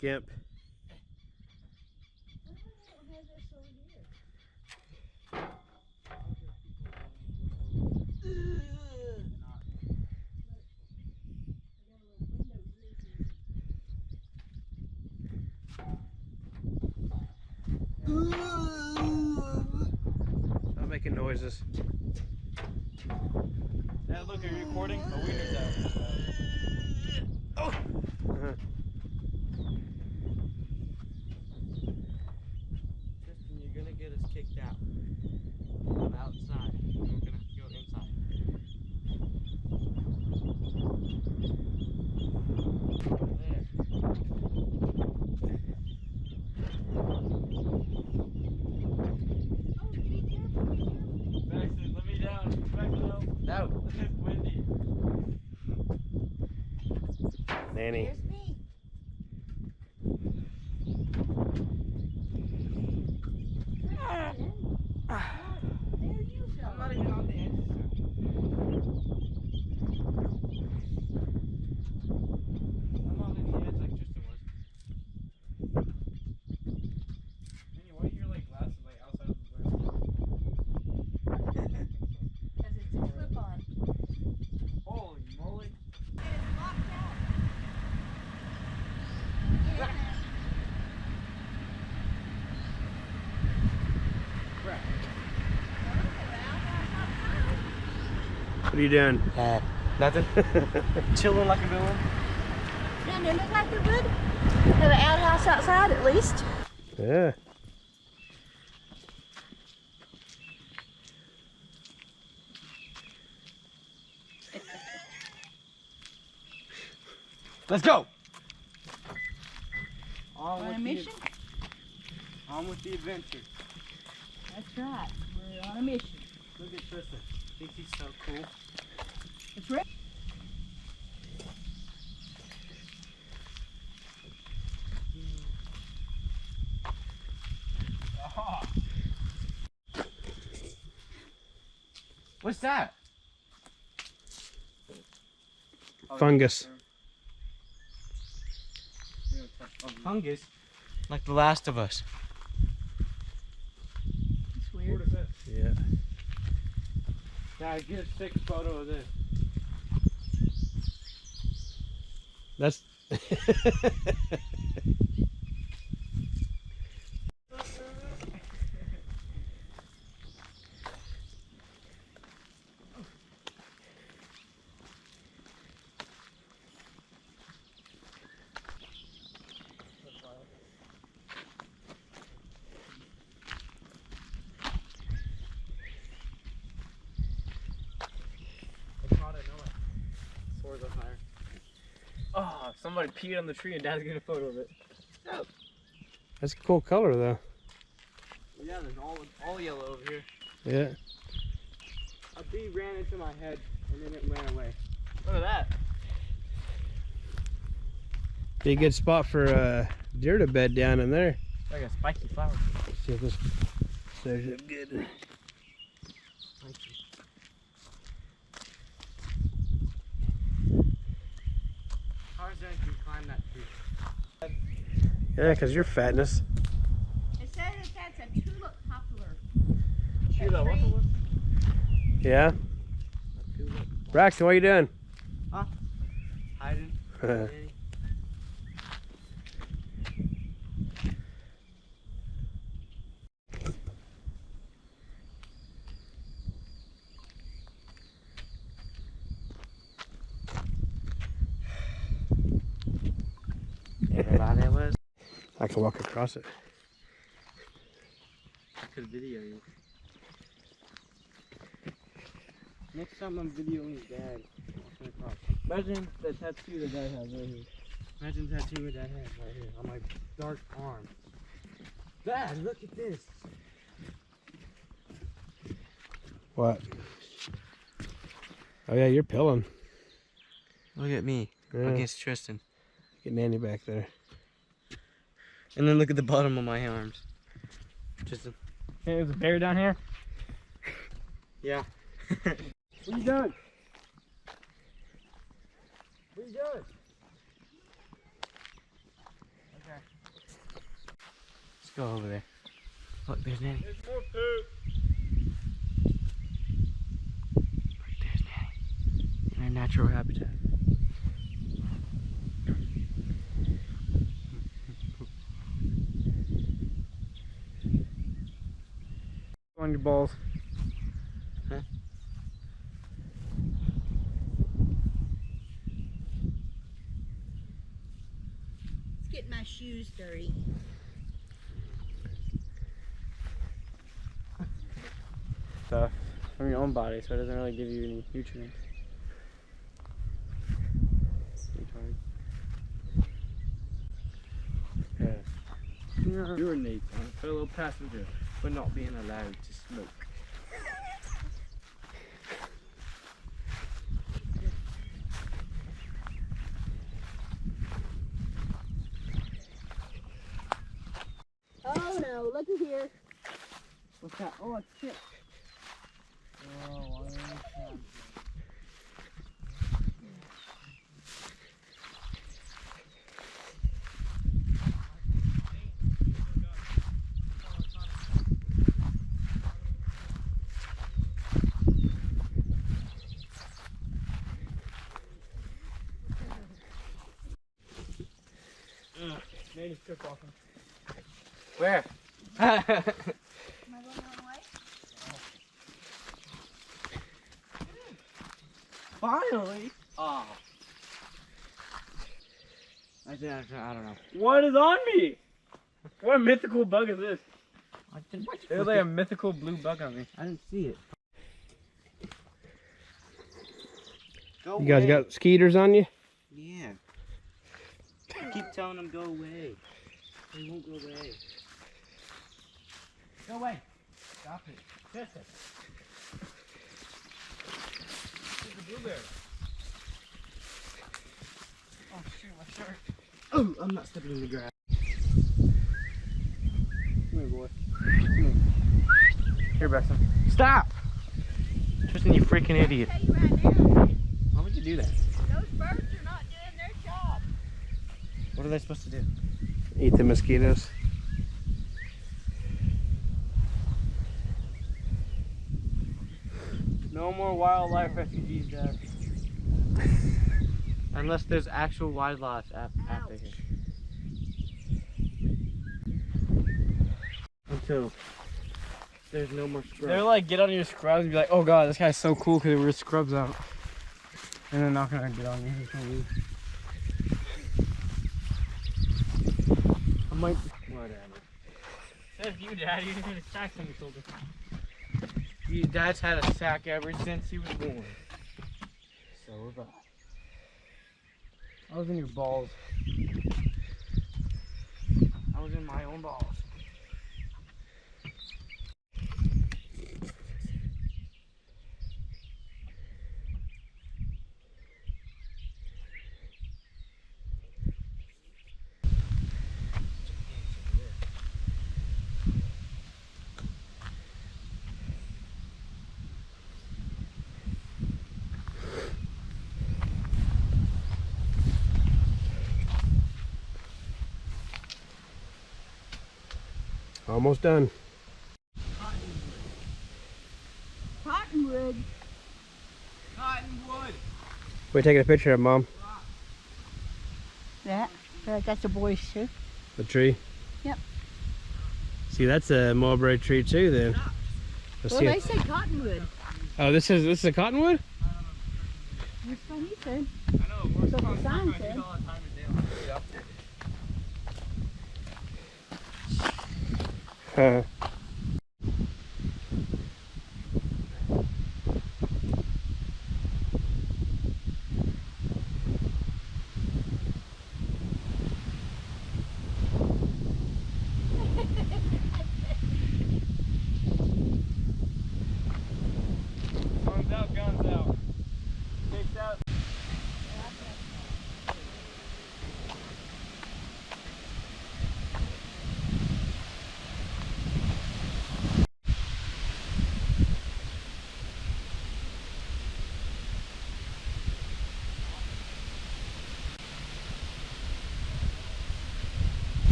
Gimp. Stop making noises. Now look, are you recording? Oh, wiener's out. Oh! Tristan, you're gonna get us kicked out. From outside. And we're gonna have to go inside. Over there. Baxter, let me down. Baxter, no. No. It's windy. Nanny. Here's me. There you go. I'm not even on the edge. I'm not on the edge like Tristan was. Annie, why are your like glasses like outside of the lens? Because it's a clip-on. Holy moly. And it's locked out. What are you doing? Nothing. Chilling like a villain. Doesn't it look like it would? Have an outhouse outside at least. Yeah. Let's go. On a mission? On with the adventure. That's right. We're on a mission. Look at Tristan. I think he's so cool. It's right. Oh. What's that? Fungus. Fungus? Like The Last of Us. It's weird. Yeah. Yeah, get a sick photo of this. That's. Oh, somebody peed on the tree and Dad's getting a photo of it. That's a cool color though. Yeah, there's all yellow over here. Yeah. A bee ran into my head and then it ran away. Look at that. Be a good spot for deer to bed down in there. Like a spiky flower. Let's see if this stays up good. Tarzan can climb that tree. Yeah, because you're fatness. It says that's a tulip poplar. Tulip, tree. what? Yeah. A tulip. Braxton, what are you doing? Hiding. Everybody was. I can walk across it. I could video you. Next time I'm videoing Dad. Imagine the tattoo that Dad has right here. Imagine the tattoo that Dad has right here on my dark arm. Dad, look at this. What? Oh yeah, you're pilling. Look at me Yeah. against Tristan. Get Nanny back there. And then look at the bottom of my arms. Tristan. Hey, there's a bear down here? Yeah. What are you doing? What are you doing? Okay. Let's go over there. Look, there's Nanny. There's more poop. Look, there's Nanny. In her natural habitat. On your balls. Huh? Let's get my shoes dirty. Stuff from your own body, so it doesn't really give you any nutrients. Retard. Yeah. Urinate on a fellow passenger for not being allowed to smoke. Oh no, looky here. What's that? Oh, a chip. Oh, Nanny's cook walking. where? Am I going the wrong way? Finally! Oh. I don't know. What is on me? What mythical bug is this? There's like a mythical blue bug on me. I didn't see it. Go You guys away. got skeeters on you? Yeah. I keep telling them go away. They won't go away. Go away. Stop it. Kiss it. It's a blueberry. Oh shoot, my shirt. Oh, I'm not stepping in the grass. Come here, boy. Come here. Here, Besson. Stop! Tristan, you freaking idiot. I'll tell you right now, Why would you do that? those birds are not doing their job. What are they supposed to do? Eat the mosquitoes. No more wildlife refugees, Dad. Unless there's actual wildlife after here. Until there's no more scrubs. They're like, get on your scrubs and be like, oh god, this guy's so cool because he wears scrubs out. And they're not gonna get on you. He's gonna leave. I might. Whatever. Says you, Dad. You didn't sack on your shoulder. Dad's had a sack ever since he was born. So have I. I was in your balls. I was in my own balls. Almost done. Cottonwood. Cottonwood. We're taking a picture of Mom. That. That's a boy's too. The tree. Yep. See, that's a mulberry tree too. Then. Let's Well, see they it. say cottonwood. Oh, this is a cottonwood. That's what he said. I know. We're That's what the sign said. all the time in daylight. Huh. Guns out, guns out. Takes out.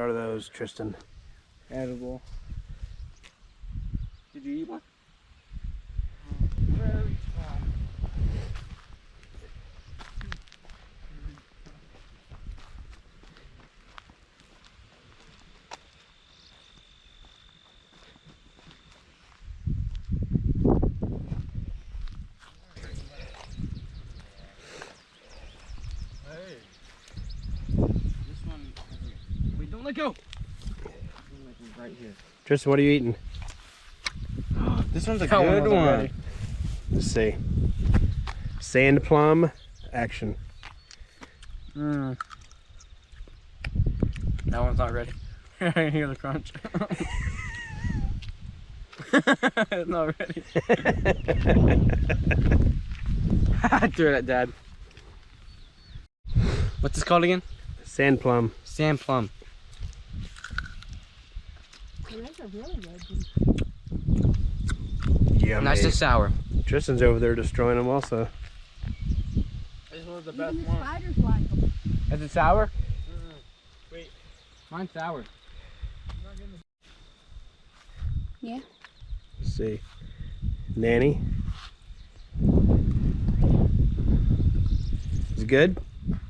are those, Tristan? Edible. Did you eat one? Very small. Hey. This one. Wait, don't let go. Right here. Tristan, what are you eating? This one's a That one good wasn't one. ready. Let's see. Sand plum action. Mm. That one's not ready. I hear the crunch. It's not ready. I threw it at Dad. What's this called again? Sand plum. Sand plum. Well, those are really good. Yummy. Nice and sour. Tristan's over there destroying them also. This one's the Even best the one. spiders like them. Is it sour? Wait. Mine's sour. Yeah. Let's see. Nanny. Is it good?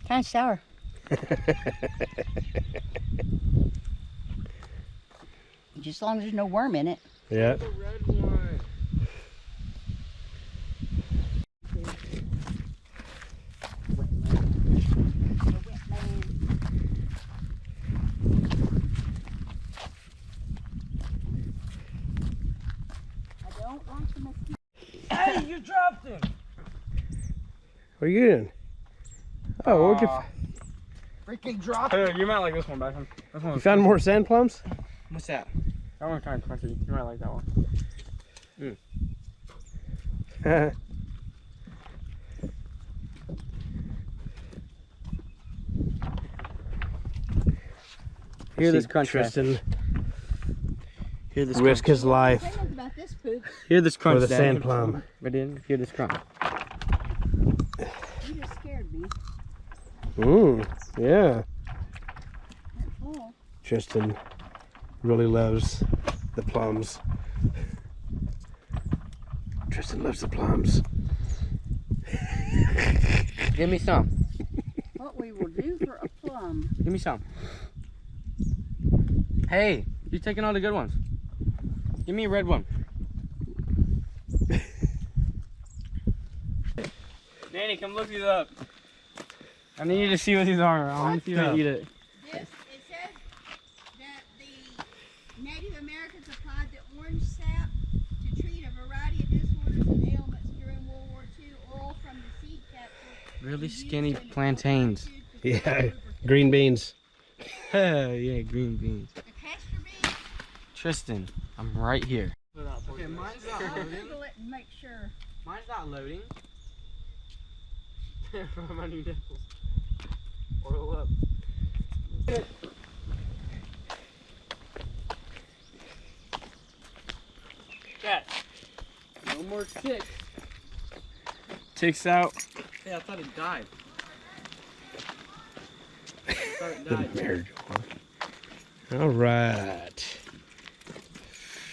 Kind of sour. Just as long as there's no worm in it. Yeah. The red one. I don't want the mosquito. Hey, you dropped him. What are you doing? Oh, where'd you, Freaking drop. Hey, you might like this one, Beckham. This you one's found more sand plums? What's that? That one's kind of crunchy. You might like that one. Hear this See crunch, Tristan Hear this risk crunch. his life Thing about this poop, Hear this crunch, for the Dad. sand plum. Ready? Hear this crunch. you just scared me. Yeah. Oh, Tristan really loves the plums. Tristan loves the plums. Give me some. what we will do for a plum. Give me some. Hey, you're taking all the good ones. Give me a red one. Danny, come look these up. I need you to see what these are. I want to see you eat it. This, it says that the Native Americans applied the orange sap to treat a variety of disorders and ailments during World War II. Oil from the seed capsule. Really skinny plantains. Yeah, green beans. Yeah, green beans. The castor bean. Tristan, I'm right here. Okay, mine's not I'll loading. Google it and make sure. Mine's not loading. From my new nipples. Oil up. Cat. No more ticks. Ticks out. Hey, I thought it died. I thought it The died. marriage one. All right.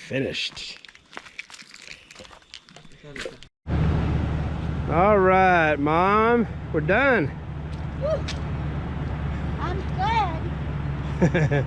Finished. All right, Mom. We're done. I'm glad.